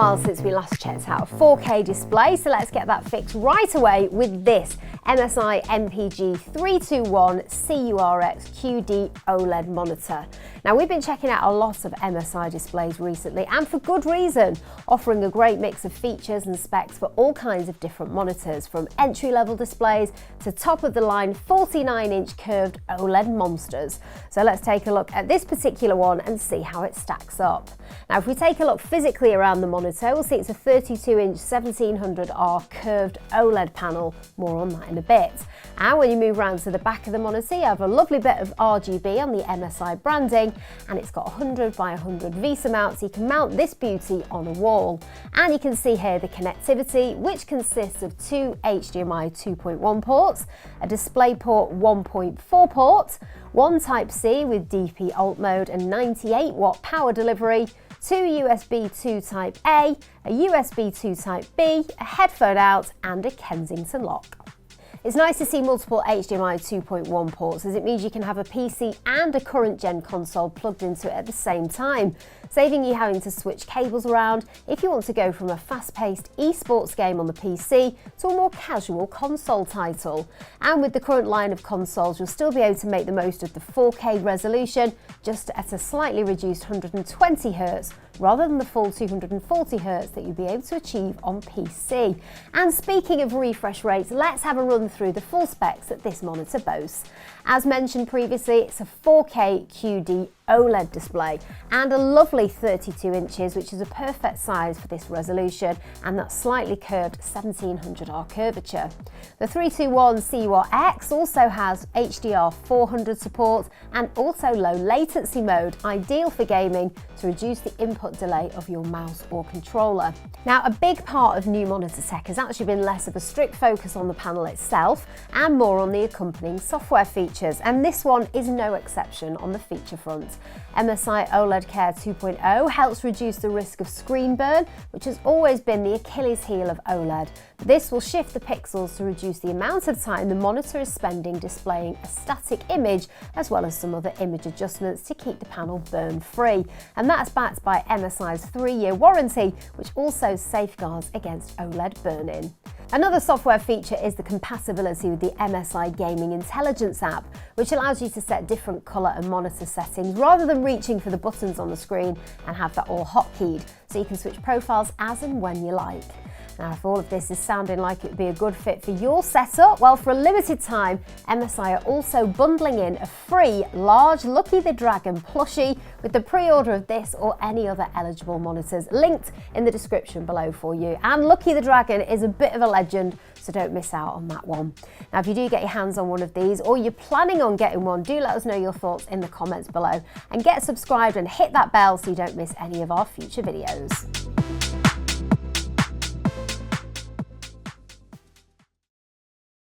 while since we last checked out a 4K display, so let's get that fixed right away with this MSI MPG 321CURX QD-OLED monitor. Now, we've been checking out a lot of MSI displays recently, and for good reason, offering a great mix of features and specs for all kinds of different monitors, from entry-level displays to top-of-the-line 49-inch curved OLED monsters. So let's take a look at this particular one and see how it stacks up. Now, if we take a look physically around the monitor, we'll see it's a 32-inch 1700R curved OLED panel. More on that in a bit. And when you move around to the back of the monitor, you have a lovely bit of RGB on the MSI branding, and it's got 100 by 100 VESA mounts, so you can mount this beauty on a wall. And you can see here the connectivity, which consists of two HDMI 2.1 ports, a DisplayPort 1.4 port, one Type-C with DP alt mode and 98-watt power delivery, two USB 2 Type-A, a USB 2 Type-B, a headphone out and a Kensington lock. It's nice to see multiple HDMI 2.1 ports, as it means you can have a PC and a current gen console plugged into it at the same time, saving you having to switch cables around if you want to go from a fast-paced esports game on the PC to a more casual console title. And with the current line of consoles, you'll still be able to make the most of the 4K resolution, just at a slightly reduced 120Hz, rather than the full 240Hz that you'll be able to achieve on PC. And speaking of refresh rates, let's have a run through the full specs that this monitor boasts. As mentioned previously, it's a 4K QD OLED display and a lovely 32 inches, which is a perfect size for this resolution and that slightly curved 1700R curvature. The 321CURX also has HDR 400 support and also low latency mode, ideal for gaming to reduce the input delay of your mouse or controller. Now, a big part of new monitor tech has actually been less of a strict focus on the panel itself and more on the accompanying software features, and this one is no exception on the feature front. MSI OLED Care 2.0 helps reduce the risk of screen burn, which has always been the Achilles heel of OLED. This will shift the pixels to reduce the amount of time the monitor is spending displaying a static image, as well as some other image adjustments to keep the panel burn free. And that's backed by MSI's 3-year warranty, which also safeguards against OLED burn-in. Another software feature is the compatibility with the MSI Gaming Intelligence app, which allows you to set different colour and monitor settings rather than reaching for the buttons on the screen and have that all hotkeyed, so you can switch profiles as and when you like. Now, if all of this is sounding like it would be a good fit for your setup, well, for a limited time, MSI are also bundling in a free large Lucky the Dragon plushie with the pre-order of this or any other eligible monitors, linked in the description below for you. And Lucky the Dragon is a bit of a legend, so don't miss out on that one. Now, if you do get your hands on one of these, or you're planning on getting one, do let us know your thoughts in the comments below, and get subscribed and hit that bell so you don't miss any of our future videos.